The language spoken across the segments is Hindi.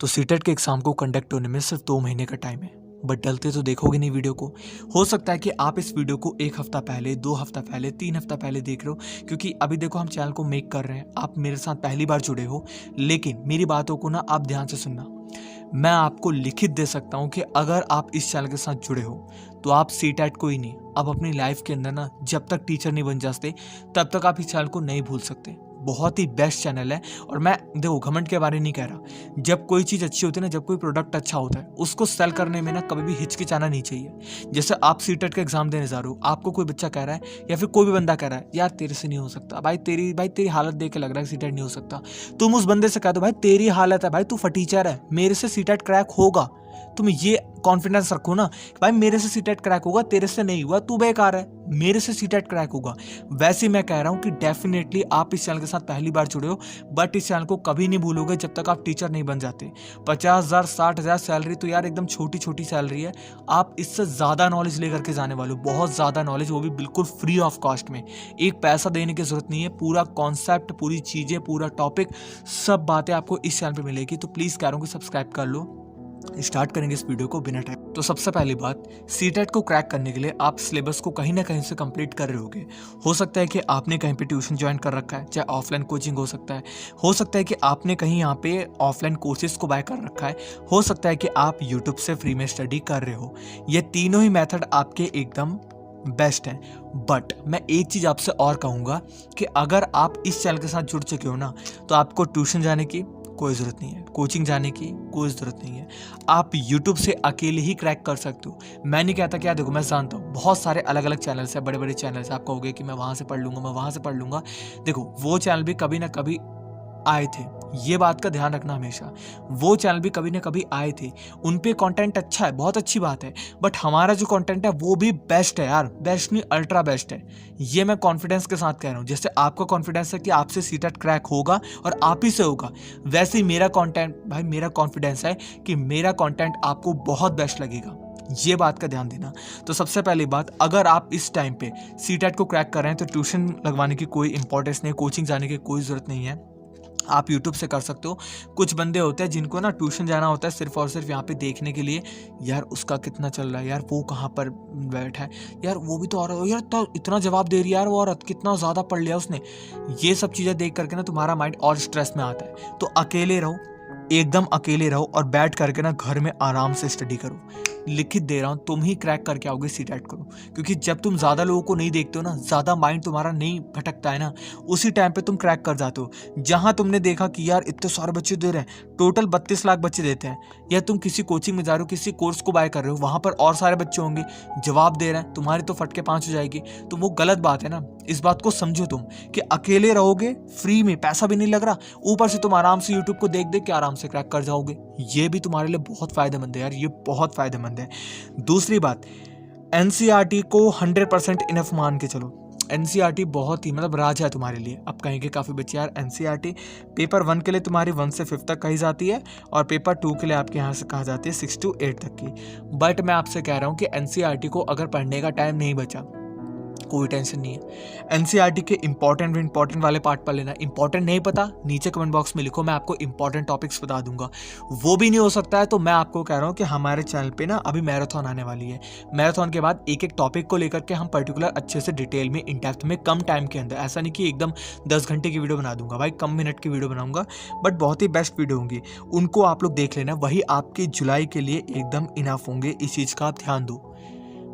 तो सीटेट के एग्ज़ाम को कंडक्ट होने में सिर्फ 2 महीने का टाइम है, बट डलते तो देखोगे नहीं वीडियो को। हो सकता है कि आप इस वीडियो को 1 हफ्ता पहले, 2 हफ्ता पहले, 3 हफ्ता पहले देख रहे हो, क्योंकि अभी देखो हम चैनल को मेक कर रहे हैं, आप मेरे साथ पहली बार जुड़े हो। लेकिन मेरी बातों को ना आप ध्यान से सुनना। मैं आपको लिखित दे सकता हूँ कि अगर आप इस चैनल के साथ जुड़े हो तो आप सीटेट को ही नहीं, अब अपनी लाइफ के अंदर ना जब तक टीचर नहीं बन जाते तब तक आप इस चैनल को नहीं भूल सकते। बहुत ही बेस्ट चैनल है। और मैं देखो घमंड के बारे में नहीं कह रहा, जब कोई चीज़ अच्छी होती है ना, जब कोई प्रोडक्ट अच्छा होता है, उसको सेल करने में ना कभी भी हिचकिचाना नहीं चाहिए। जैसे आप सीटेट का एग्जाम देने जा रहे हो, आपको कोई बच्चा कह रहा है या फिर कोई भी बंदा कह रहा है यार तेरे से नहीं हो सकता, भाई तेरी हालत देख के लग रहा है सीटेट नहीं हो सकता। तुम उस बंदे से कह दो भाई तेरी हालत है, भाई तू फटीचर है, मेरे से सीटेट क्रैक होगा। तुम ये कॉन्फिडेंस रखो ना कि भाई मेरे से सीटेट क्रैक होगा, तेरे से नहीं हुआ, तू बेकार है, मेरे से सीटेट क्रैक होगा। वैसे मैं कह रहा हूं कि डेफिनेटली आप इस चैनल के साथ पहली बार जुड़े हो, बट इस चैनल को कभी नहीं भूलोगे जब तक आप टीचर नहीं बन जाते। 50,000 60,000 सैलरी तो यार एकदम छोटी छोटी सैलरी है। आप इससे ज़्यादा नॉलेज लेकर के जाने वाले हो, बहुत ज़्यादा नॉलेज, वो भी बिल्कुल फ्री ऑफ कॉस्ट में। एक पैसा देने की जरूरत नहीं है, पूरा कॉन्सेप्ट, पूरी चीज़ें, पूरा टॉपिक, सब बातें आपको इस चैनल पर मिलेगी। तो प्लीज़ कह रहा हूँ कि सब्सक्राइब कर लो। स्टार्ट करेंगे इस वीडियो को बिना टाइम। तो सबसे पहली बात, सीटेट को क्रैक करने के लिए आप सिलेबस को कहीं ना कहीं से कंप्लीट कर रहे होगे। हो सकता है कि आपने कहीं पे ट्यूशन ज्वाइन कर रखा है, चाहे ऑफलाइन कोचिंग हो सकता है कि आपने कहीं यहाँ पे ऑफलाइन कोर्सेज को बाय कर रखा है, हो सकता है कि आप यूट्यूब से फ्री में स्टडी कर रहे हो। ये तीनों ही मेथड आपके एकदम बेस्ट है। बट मैं एक चीज़ आपसे और कहूँगा कि अगर आप इस चैनल के साथ जुड़ चुके हो ना, तो आपको ट्यूशन जाने की कोई ज़रूरत नहीं है, कोचिंग जाने की कोई ज़रूरत नहीं है। आप YouTube से अकेले ही क्रैक कर सकते हो। मैं नहीं कहता कि यार देखो, मैं जानता हूँ बहुत सारे अलग अलग चैनल्स हैं, बड़े बड़े चैनल्स। आप कहोगे कि मैं वहाँ से पढ़ लूँगा, मैं वहाँ से पढ़ लूँगा। देखो वो चैनल भी कभी ना कभी आए थे, ये बात का ध्यान रखना हमेशा। वो चैनल भी कभी ना कभी आए थे, उन पे कंटेंट अच्छा है, बहुत अच्छी बात है। बट हमारा जो कंटेंट है वो भी बेस्ट है यार, बेस्ट नहीं अल्ट्रा बेस्ट है। ये मैं कॉन्फिडेंस के साथ कह रहा हूँ। जैसे आपका कॉन्फिडेंस है कि आपसे सीटेट क्रैक होगा और आप ही से होगा, वैसे ही मेरा कंटेंट, भाई मेरा कॉन्फिडेंस है कि मेरा कंटेंट आपको बहुत बेस्ट लगेगा। ये बात का ध्यान देना। तो सबसे पहली बात, अगर आप इस टाइम पे सीटेट को क्रैक कर रहे हैं तो ट्यूशन लगवाने की कोई इंपॉर्टेंस नहीं, कोचिंग जाने की कोई ज़रूरत नहीं है। आप YouTube से कर सकते हो। कुछ बंदे होते हैं जिनको ना ट्यूशन जाना होता है सिर्फ और सिर्फ यहाँ पे देखने के लिए, यार उसका कितना चल रहा है, यार वो कहाँ पर बैठा है, यार वो भी तो और यार तो इतना जवाब दे रही है, यार वो औरत कितना ज़्यादा पढ़ लिया उसने। ये सब चीज़ें देख करके ना तुम्हारा माइंड और स्ट्रेस में आता है। तो अकेले रहो, एकदम अकेले रहो और बैठ करके ना घर में आराम से स्टडी करो। लिखित दे रहा हूँ, तुम ही क्रैक करके आओगे सीटेट को। क्योंकि जब तुम ज़्यादा लोगों को नहीं देखते हो ना, ज़्यादा माइंड तुम्हारा नहीं भटकता है ना, उसी टाइम पे तुम क्रैक कर जाते हो। जहाँ तुमने देखा कि यार इतने सारे बच्चे दे रहे हैं, टोटल 32 लाख बच्चे देते हैं, या तुम किसी कोचिंग में जा रहे हो, किसी कोर्स को बाय कर रहे हो, वहाँ पर और सारे बच्चे होंगे जवाब दे रहे हैं, तुम्हारी तो फटके 5 हो जाएगी। तो वो गलत बात है ना। इस बात को समझो तुम कि अकेले रहोगे, फ्री में, पैसा भी नहीं लग रहा, ऊपर से तुम आराम से यूट्यूब को देख देख के आराम से क्रैक कर जाओगे। ये भी तुम्हारे लिए बहुत फायदेमंद है यार, ये बहुत फायदेमंद है। दूसरी बात, एनसीईआरटी को 100% इनफ मान के चलो। एनसीईआरटी बहुत ही मतलब राज है तुम्हारे लिए। अब कहेंगे काफ़ी बच्चे यार एनसीईआरटी पेपर 1 के लिए तुम्हारी 1 से 5 तक कही जाती है और पेपर 2 के लिए आपके यहाँ से कहा जाती है 6 to 8 तक की। बट मैं आपसे कह रहा हूँ कि एनसीईआरटी को अगर पढ़ने का टाइम नहीं बचा, कोई टेंशन नहीं है। एनसीईआरटी के इंपॉर्टेंट वाले पार्ट पर लेना। इंपॉर्टेंट नहीं पता, नीचे कमेंट बॉक्स में लिखो, मैं आपको इंपॉर्टेंट टॉपिक्स बता दूंगा। वो भी नहीं हो सकता है तो मैं आपको कह रहा हूँ कि हमारे चैनल पे ना अभी मैराथन आने वाली है। मैराथन के बाद एक एक टॉपिक को लेकर के हम पर्टिकुलर अच्छे से डिटेल में, इन डेप्थ में, कम टाइम के अंदर, ऐसा नहीं कि एकदम 10 घंटे की वीडियो बना दूंगा भाई, कम मिनट की वीडियो बनाऊंगा, बट बहुत ही बेस्ट वीडियो होंगी। उनको आप लोग देख लेना, वही आपके जुलाई के लिए एकदम इनफ होंगे। इस चीज़ का आप ध्यान दो,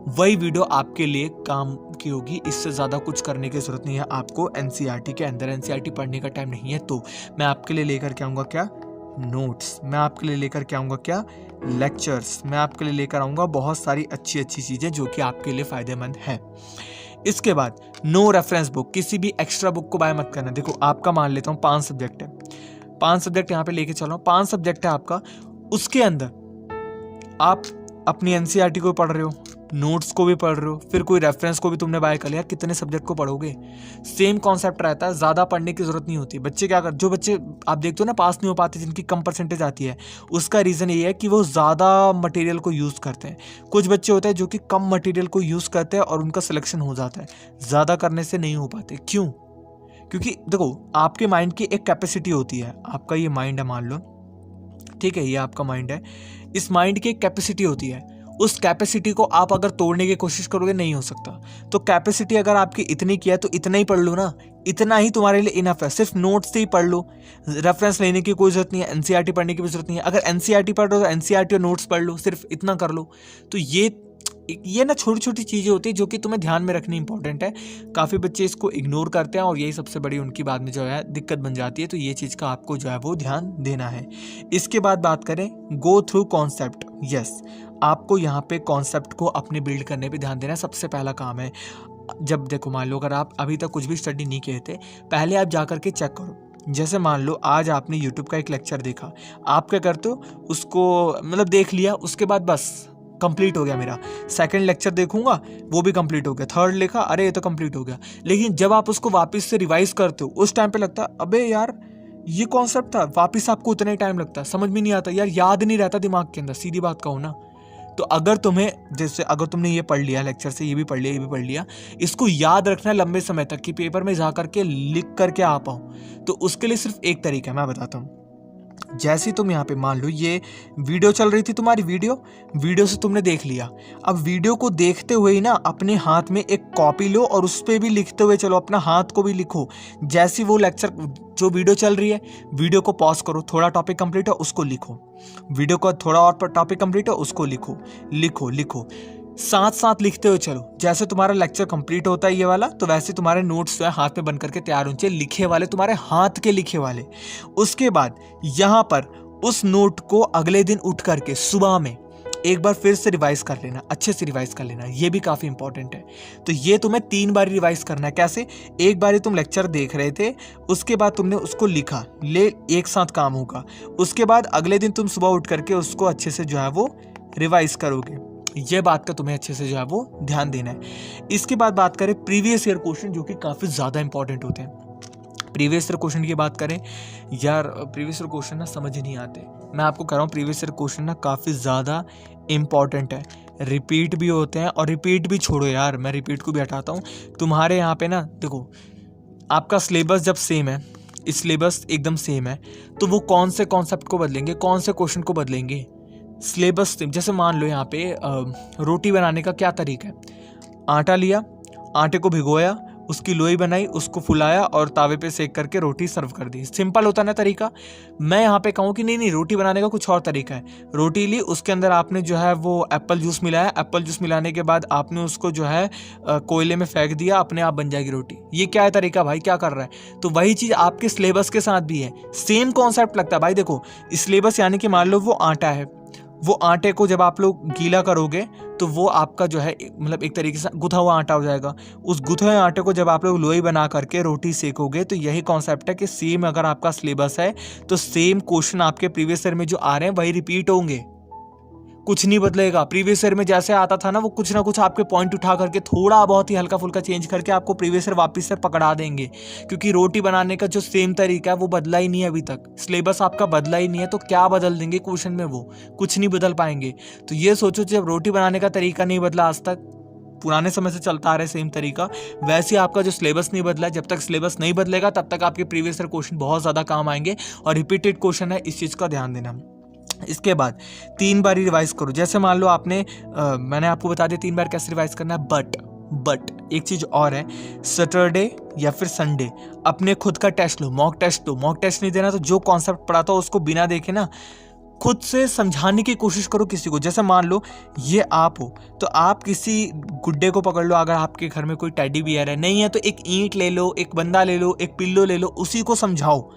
वही वीडियो आपके लिए काम की होगी। इससे ज़्यादा कुछ करने की ज़रूरत नहीं है आपको एनसीईआरटी के अंदर। एनसीईआरटी पढ़ने का टाइम नहीं है तो मैं आपके लिए लेकर के आऊँगा क्या, नोट्स। मैं आपके लिए लेकर के आऊँगा क्या, लेक्चर्स। मैं आपके लिए लेकर आऊँगा बहुत सारी अच्छी अच्छी चीज़ें जो कि आपके लिए फ़ायदेमंद है। इसके बाद नो रेफरेंस बुक, किसी भी एक्स्ट्रा बुक को बाय मत करना। देखो आपका मान लेता हूँ 5 सब्जेक्ट है, 5 सब्जेक्ट यहाँ पे लेके चल रहा हूँ, 5 सब्जेक्ट है आपका, उसके अंदर आप अपनी एनसीईआरटी को पढ़ रहे हो, नोट्स को भी पढ़ रहे हो, फिर कोई रेफरेंस को भी तुमने बाय कर लिया, कितने सब्जेक्ट को पढ़ोगे? सेम कॉन्सेप्ट रहता है, ज़्यादा पढ़ने की जरूरत नहीं होती। बच्चे क्या कर, जो बच्चे आप देखते हो ना पास नहीं हो पाते, जिनकी कम परसेंटेज आती है, उसका रीज़न ये है कि वो ज़्यादा मटेरियल को यूज़ करते हैं। कुछ बच्चे होते हैं जो कि कम मटेरियल को यूज़ करते हैं और उनका सिलेक्शन हो जाता है, ज़्यादा करने से नहीं हो पाते। क्यों? क्योंकि देखो आपके माइंड की एक कैपेसिटी होती है, आपका ये माइंड है मान लो, ठीक है, ये आपका माइंड है। इस माइंड की एक कैपेसिटी होती है, उस कैपेसिटी को आप अगर तोड़ने की कोशिश करोगे नहीं हो सकता। तो कैपेसिटी अगर आपकी इतनी की है तो इतना ही पढ़ लो ना, इतना ही तुम्हारे लिए इनफ है। सिर्फ नोट्स से ही पढ़ लो, रेफरेंस लेने की कोई जरूरत नहीं है, एनसीईआरटी पढ़ने की भी जरूरत नहीं है। अगर एनसीईआरटी पढ़ रहे हो तो एनसीईआरटी और नोट्स पढ़ लो, सिर्फ इतना कर लो। तो ये ना छोटी छोटी चीज़ें होती है जो कि तुम्हें ध्यान में रखनी इंपॉर्टेंट है। काफ़ी बच्चे इसको इग्नोर करते हैं और यही सबसे बड़ी उनकी बाद में जो है दिक्कत बन जाती है। तो ये चीज़ का आपको जो है वो ध्यान देना है। इसके बाद बात करें गो थ्रू कॉन्सेप्ट। यस, आपको यहाँ पे कॉन्सेप्ट को अपने बिल्ड करने पे ध्यान देना सबसे पहला काम है। जब देखो मान लो अगर आप अभी तक कुछ भी स्टडी नहीं किए थे, पहले आप जा करके चेक करो। जैसे मान लो आज आपने यूट्यूब का एक लेक्चर देखा, आप क्या करते हो, उसको मतलब देख लिया, उसके बाद बस कंप्लीट हो गया मेरा। सेकंड लेक्चर देखूंगा, वो भी कंप्लीट हो गया। थर्ड लिखा, अरे ये तो कंप्लीट हो गया। लेकिन जब आप उसको वापस से रिवाइज करते हो, उस टाइम पे लगता है अबे यार ये कॉन्सेप्ट था, वापस आपको उतना ही टाइम लगता है, समझ में नहीं आता यार, याद नहीं रहता दिमाग के अंदर, सीधी बात कहूँ ना। तो अगर तुम्हें जैसे अगर तुमने ये पढ़ लिया लेक्चर से, ये भी पढ़ लिया, ये भी पढ़ लिया, इसको याद रखना है लंबे समय तक कि पेपर में जा करके लिख करके आ पाओ, तो उसके लिए सिर्फ एक तरीका है, मैं बताता हूँ। जैसे तुम यहाँ पे मान लो ये वीडियो चल रही थी तुम्हारी, वीडियो से तुमने देख लिया। अब वीडियो को देखते हुए ही ना अपने हाथ में एक कॉपी लो और उस पर भी लिखते हुए चलो, अपना हाथ को भी लिखो। जैसे वो लेक्चर जो वीडियो चल रही है, वीडियो को पॉज करो, थोड़ा टॉपिक कंप्लीट हो उसको लिखो, वीडियो का थोड़ा और टॉपिक कंप्लीट हो उसको लिखो, लिखो साथ साथ लिखते हुए चलो। जैसे तुम्हारा लेक्चर कंप्लीट होता है ये वाला, तो वैसे तुम्हारे नोट्स जो है हाथ में बन करके तैयार होने चाहिए, लिखे वाले, तुम्हारे हाथ के लिखे वाले। उसके बाद यहाँ पर उस नोट को अगले दिन उठ करके सुबह में एक बार फिर से रिवाइज कर लेना, अच्छे से रिवाइज कर लेना, ये भी काफ़ी इंपॉर्टेंट है। तो ये तुम्हें 3 बार रिवाइज करना है। कैसे? एक बार तुम लेक्चर देख रहे थे, उसके बाद तुमने उसको लिखा, एक साथ काम होगा। उसके बाद अगले दिन तुम सुबह उठ करके उसको अच्छे से जो है वो रिवाइज करोगे। ये बात का तुम्हें अच्छे से जो है वो ध्यान देना है। इसके बाद बात करें प्रीवियस ईयर क्वेश्चन, जो कि काफ़ी ज़्यादा इंपॉर्टेंट होते हैं। प्रीवियस ईयर क्वेश्चन की बात करें यार, प्रीवियस ईयर क्वेश्चन ना समझ ही नहीं आते। मैं आपको कह रहा हूँ प्रीवियस ईयर क्वेश्चन ना काफ़ी ज़्यादा इंपॉर्टेंट है, रिपीट भी होते हैं। और रिपीट भी छोड़ो यार, मैं रिपीट को भी हटाता हूँ। तुम्हारे यहाँ पे ना देखो, आपका सिलेबस जब सेम है, सिलेबस एकदम सेम है, तो वो कौन से कॉन्सेप्ट को बदलेंगे, कौन से क्वेश्चन को बदलेंगे? Syllabus same. जैसे मान लो यहाँ पे रोटी बनाने का क्या तरीका है, आटा लिया, आटे को भिगोया, उसकी लोई बनाई, उसको फुलाया और तावे पे सेक करके रोटी सर्व कर दी। सिंपल होता ना तरीका। मैं यहाँ पे कहूँ कि नहीं, रोटी बनाने का कुछ और तरीका है। रोटी ली, उसके अंदर आपने जो है वो एप्पल जूस मिलाया, एप्पल जूस मिलाने के बाद आपने उसको जो है कोयले में फेंक दिया, अपने आप बन जाएगी रोटी। ये क्या है तरीका भाई, क्या कर रहा है? तो वही चीज़ आपके सिलेबस के साथ भी है, सेम कॉन्सेप्ट लगता है भाई। देखो सिलेबस यानी कि मान लो वो आटा है, वो आटे को जब आप लोग गीला करोगे तो वो आपका जो है मतलब एक तरीके से गुथा हुआ आटा हो जाएगा। उस गुथे हुए आटे को जब आप लोग लोई बना करके रोटी सेकोगे, तो यही कॉन्सेप्ट है कि सेम अगर आपका सिलेबस है तो सेम क्वेश्चन आपके प्रीवियस ईयर में जो आ रहे हैं वही रिपीट होंगे, कुछ नहीं बदलेगा। प्रीवियस ईयर में जैसे आता था ना, वो कुछ ना कुछ आपके पॉइंट उठा करके थोड़ा बहुत ही हल्का फुल्का चेंज करके आपको प्रीवियस ईयर वापस से पकड़ा देंगे, क्योंकि रोटी बनाने का जो सेम तरीका है वो बदला ही नहीं है अभी तक, सिलेबस आपका बदला ही नहीं है, तो क्या बदल देंगे क्वेश्चन में? वो कुछ नहीं बदल पाएंगे। तो ये सोचो, जब रोटी बनाने का तरीका नहीं बदला आज तक, पुराने समय से चलता आ रहा है सेम तरीका, वैसे आपका जो सिलेबस नहीं बदला, जब तक सिलेबस नहीं बदलेगा तब तक आपके प्रीवियस ईयर क्वेश्चन बहुत ज़्यादा काम आएंगे और रिपीटेड क्वेश्चन है, इस चीज़ का ध्यान देना। इसके बाद 3 बार रिवाइज करो। जैसे मान लो आपने मैंने आपको बता दिया 3 बार कैसे रिवाइज करना है। बट एक चीज़ और है, सैटरडे या फिर संडे अपने खुद का टेस्ट लो, मॉक टेस्ट लो। मॉक टेस्ट नहीं देना तो जो कॉन्सेप्ट पढ़ा था उसको बिना देखे ना खुद से समझाने की कोशिश करो किसी को। जैसे मान लो ये आप हो, तो आप किसी गुड्डे को पकड़ लो, अगर आपके घर में कोई टेडी बियर है, नहीं है तो एक ईंट ले लो, एक बंदा ले लो, एक पिल्लो ले लो, उसी को समझाओ।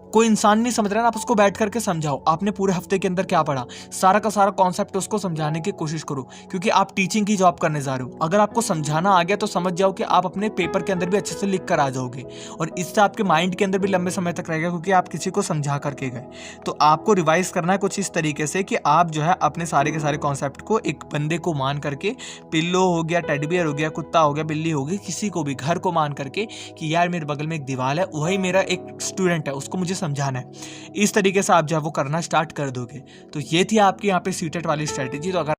कोई इंसान नहीं समझ रहा ना, आप उसको बैठ करके समझाओ। आपने पूरे हफ्ते के अंदर क्या पढ़ा, सारा का सारा कॉन्सेप्ट उसको समझाने की कोशिश करो, क्योंकि आप टीचिंग की जॉब करने जा रहे हो। अगर आपको समझाना आ गया तो समझ जाओ कि आप अपने पेपर के अंदर भी अच्छे से लिख कर आ जाओगे, और इससे आपके माइंड के अंदर भी लंबे समय तक रहेगा, क्योंकि आप किसी को समझा करके गए। तो आपको रिवाइज करना है कुछ इस तरीके से कि आप जो है अपने सारे के सारे कॉन्सेप्ट को एक बंदे को मान करके, पिल्लो हो गया, टेडी बियर हो गया, कुत्ता हो गया, बिल्ली हो गई, किसी को भी घर को मान करके कि यार मेरे बगल में एक दीवार है, वही मेरा एक स्टूडेंट है, उसको मुझे समझाना है। इस तरीके से आप जो है वो करना स्टार्ट कर दोगे। तो ये थी आपकी यहाँ पे सीटेट वाली स्ट्रेटेजी। तो अगर